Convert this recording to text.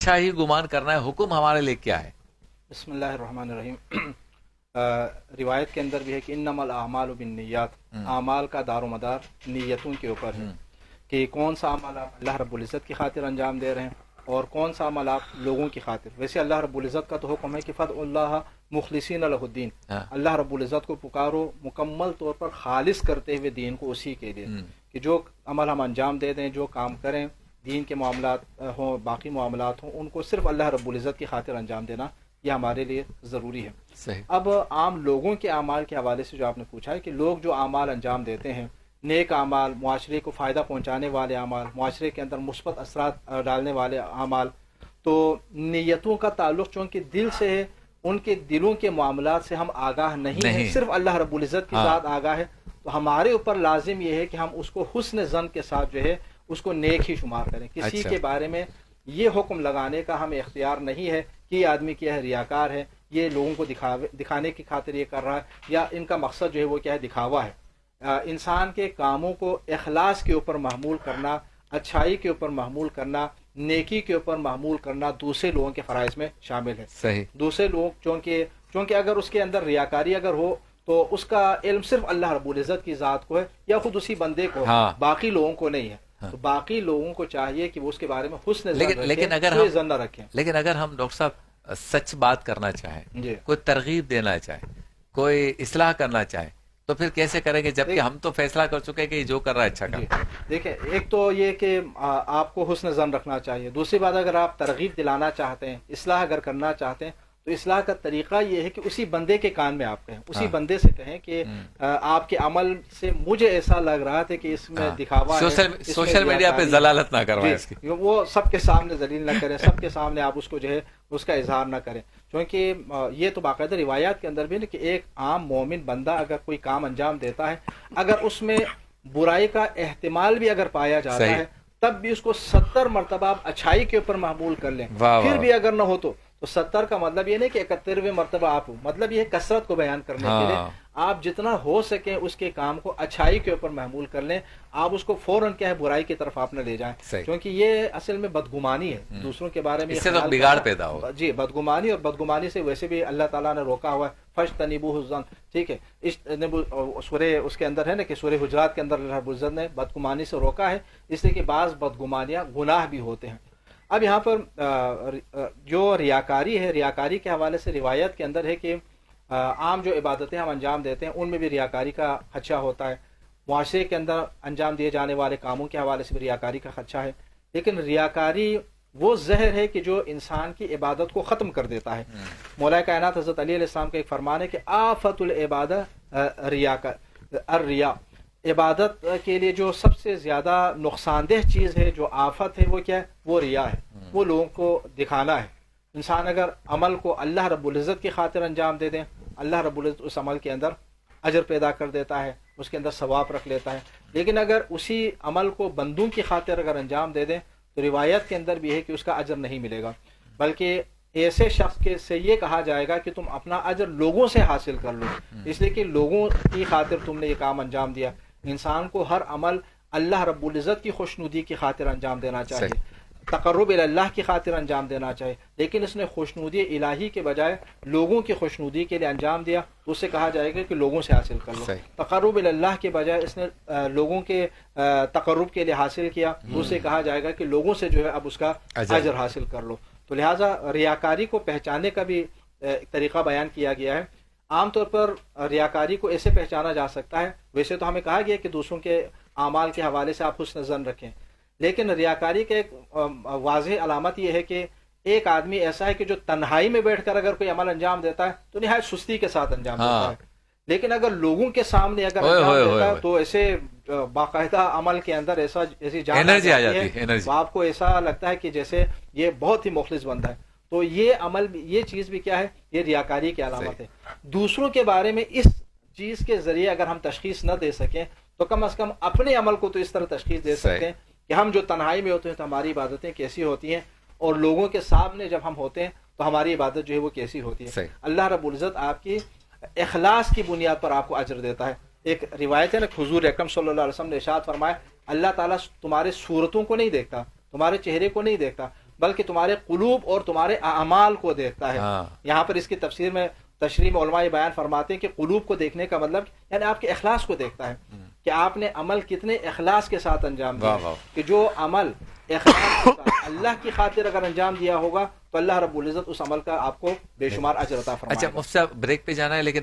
اچھا ہی گمان کرنا ہے، حکم ہمارے لیے کیا ہے؟ بسم اللہ الرحمن الرحیم۔ روایت کے اندر بھی ہے کہ انما الاعمال بالنیات، اعمال کا دار و مدار نیتوں کے اوپر ہے، کہ کون سا عمل آپ اللہ رب العزت کی خاطر انجام دے رہے ہیں اور کون سا عمل آپ لوگوں کی خاطر۔ ویسے اللہ رب العزت کا تو حکم ہے کہ فدعوا اللہ مخلصین لہ الدین، اللہ رب العزت کو پکارو مکمل طور پر خالص کرتے ہوئے دین کو اسی کے لیے، کہ جو عمل ہم انجام دے دیں، جو کام کریں، دین کے معاملات ہوں، باقی معاملات ہوں، ان کو صرف اللہ رب العزت کی خاطر انجام دینا یہ ہمارے لیے ضروری ہے۔ صحیح۔ اب عام لوگوں کے اعمال کے حوالے سے جو آپ نے پوچھا ہے کہ لوگ جو اعمال انجام دیتے ہیں، نیک اعمال، معاشرے کو فائدہ پہنچانے والے اعمال، معاشرے کے اندر مثبت اثرات ڈالنے والے اعمال، تو نیتوں کا تعلق چونکہ دل سے ہے، ان کے دلوں کے معاملات سے ہم آگاہ نہیں ہیں، صرف اللہ رب العزت کی ذات آگاہ ہے، تو ہمارے اوپر لازم یہ ہے کہ ہم اس کو حسن ظن کے ساتھ جو ہے اس کو نیک ہی شمار کریں۔ کسی کے بارے میں یہ حکم لگانے کا ہمیں اختیار نہیں ہے کہ یہ آدمی کیا ہے، ریاکار ہے، یہ لوگوں کو دکھانے کی خاطر یہ کر رہا ہے، یا ان کا مقصد جو ہے وہ کیا ہے، دکھاوا ہے۔ انسان کے کاموں کو اخلاص کے اوپر محمول کرنا، اچھائی کے اوپر محمول کرنا، نیکی کے اوپر محمول کرنا دوسرے لوگوں کے فرائض میں شامل ہے۔ صحیح۔ دوسرے لوگ چونکہ اگر اس کے اندر ریاکاری اگر ہو تو اس کا علم صرف اللہ رب العزت کی ذات کو ہے یا خود اسی بندے کو، باقی لوگوں کو نہیں ہے۔ تو باقی لوگوں کو چاہیے کہ وہ اس کے بارے میں حسن ظن نہ رکھیں۔ لیکن اگر ہم ڈاکٹر صاحب سچ بات کرنا چاہیں، کوئی ترغیب دینا چاہے، کوئی اصلاح کرنا چاہے، تو پھر کیسے کریں گے جبکہ ہم تو فیصلہ کر چکے کہ جو کر رہا ہے اچھا کر رہا ہے؟ دیکھیں، ایک تو یہ کہ آپ کو حسن ظن رکھنا چاہیے، دوسری بات اگر آپ ترغیب دلانا چاہتے ہیں، اصلاح اگر کرنا چاہتے ہیں، تو اصلاح کا طریقہ یہ ہے کہ اسی بندے کے کان میں آپ کہیں، اسی بندے سے کہیں کہ آپ کے عمل سے مجھے ایسا لگ رہا تھا کہ اس میں دکھاوا ہے، سوشل میڈیا پہ ذلالت نہ کروائیں اس کی، وہ سب کے سامنے ذلیل نہ کریں، سب کے سامنے آپ اس کو جو ہے اس کا اظہار نہ کریں، کیونکہ یہ تو باقاعدہ روایات کے اندر بھی کہ ایک عام مومن بندہ اگر کوئی کام انجام دیتا ہے، اگر اس میں برائی کا احتمال بھی اگر پایا جاتا ہے، تب بھی اس کو 70 مرتبہ آپ اچھائی کے اوپر محمول کر لیں، پھر بھی اگر نہ ہو تو 70 کا مطلب یہ نہیں کہ 71ویں مرتبہ آپ ہو، مطلب یہ ہے کثرت کو بیان کرنے کے لیے آپ جتنا ہو سکیں اس کے کام کو اچھائی کے اوپر محمول کر لیں، آپ اس کو فوراً کیا ہے برائی کی طرف آپ نہ لے جائیں، کیونکہ یہ اصل میں بدگمانی ہے دوسروں کے بارے میں، اس سے تو بگاڑ پیدا ہو۔ جی، بدگمانی، اور بدگمانی سے ویسے بھی اللہ تعالیٰ نے روکا ہوا ہے، فاجتنبوہ الظن، ٹھیک ہے، سورہ اس کے اندر ہے نا کہ سورہ حجرات کے اندر اللہ رب العزت نے بدگمانی سے روکا ہے، اس لیے کہ بعض بدگمانیاں گناہ بھی ہوتے ہیں۔ اب یہاں پر جو ریاکاری ہے، ریاکاری کے حوالے سے روایت کے اندر ہے کہ عام جو عبادتیں ہم انجام دیتے ہیں ان میں بھی ریاکاری کا خدشہ ہوتا ہے، معاشرے کے اندر انجام دیے جانے والے کاموں کے حوالے سے بھی ریاکاری کا خدشہ ہے، لیکن ریاکاری وہ زہر ہے کہ جو انسان کی عبادت کو ختم کر دیتا ہے۔ مولا کائنات حضرت علی علیہ السلام کا ایک فرمان ہے کہ آفت العبادہ الریا، عبادت کے لیے جو سب سے زیادہ نقصان دہ چیز ہے، جو آفت ہے، وہ کیا ہے؟ وہ ریا ہے، وہ لوگوں کو دکھانا ہے۔ انسان اگر عمل کو اللہ رب العزت کی خاطر انجام دے دیں، اللہ رب العزت اس عمل کے اندر اجر پیدا کر دیتا ہے، اس کے اندر ثواب رکھ لیتا ہے، لیکن اگر اسی عمل کو بندوں کی خاطر اگر انجام دے دیں تو روایت کے اندر بھی ہے کہ اس کا اجر نہیں ملے گا، بلکہ ایسے شخص کے سے یہ کہا جائے گا کہ تم اپنا اجر لوگوں سے حاصل کر لو، اس لیے کہ لوگوں کی خاطر تم نے یہ کام انجام دیا۔ انسان کو ہر عمل اللہ رب العزت کی خوشنودی کی خاطر انجام دینا چاہیے، تقرب اللہ کی خاطر انجام دینا چاہیے، لیکن اس نے خوشنودی الہی کے بجائے لوگوں کی خوشنودی کے لیے انجام دیا تو اسے کہا جائے گا کہ لوگوں سے حاصل کر لو۔ تقرب اللہ کے بجائے اس نے لوگوں کے تقرب کے لیے حاصل کیا تو اسے کہا جائے گا کہ لوگوں سے جو ہے اب اس کا اجر حاصل کر لو۔ تو لہٰذا ریاکاری کو پہچاننے کا بھی طریقہ بیان کیا گیا ہے۔ عام طور پر ریاکاری کو ایسے پہچانا جا سکتا ہے، ویسے تو ہمیں کہا گیا کہ دوسروں کے اعمال کے حوالے سے آپ حسن ظن رکھیں، لیکن ریاکاری کا ایک واضح علامت یہ ہے کہ ایک آدمی ایسا ہے کہ جو تنہائی میں بیٹھ کر اگر کوئی عمل انجام دیتا ہے تو نہایت سستی کے ساتھ انجام دیتا ہے، لیکن اگر لوگوں کے سامنے اگر انجام دیتا ہے تو ایسے باقاعدہ عمل کے اندر ایسی جان آ جاتی ہے، آپ کو ایسا لگتا ہے کہ جیسے یہ بہت ہی مخلص بندہ ہے۔ تو یہ عمل، یہ چیز بھی کیا ہے؟ یہ ریاکاری کی علامت ہے۔ دوسروں کے بارے میں اس چیز کے ذریعے اگر ہم تشخیص نہ دے سکیں تو کم از کم اپنے عمل کو تو اس طرح تشخیص دے سکتے ہیں کہ ہم جو تنہائی میں ہوتے ہیں تو ہماری عبادتیں کیسی ہوتی ہیں، اور لوگوں کے سامنے جب ہم ہوتے ہیں تو ہماری عبادت جو ہے وہ کیسی ہوتی ہے۔ اللہ رب العزت آپ کی اخلاص کی بنیاد پر آپ کو اجر دیتا ہے۔ ایک روایت ہے نا، حضور اکرم صلی اللہ علیہ وسلم نے ارشاد فرمایا، اللہ تعالیٰ تمہارے صورتوں کو نہیں دیکھتا، تمہارے چہرے کو نہیں دیکھتا، بلکہ تمہارے قلوب اور تمہارے اعمال کو دیکھتا ہے. یہاں پر اس کی تفسیر میں تشریح میں علماء بیان فرماتے ہیں کہ قلوب کو دیکھنے کا مطلب یعنی آپ کے اخلاص کو دیکھتا ہے کہ آپ نے عمل کتنے اخلاص کے ساتھ انجام دیا. کہ جو عمل اخلاص کے ساتھ اللہ کی خاطر اگر انجام دیا ہوگا تو اللہ رب العزت اس عمل کا آپ کو بے شمار اجر عطا فرمائے گا. اچھا مفتی صاحب بریک پہ جانا ہے لیکن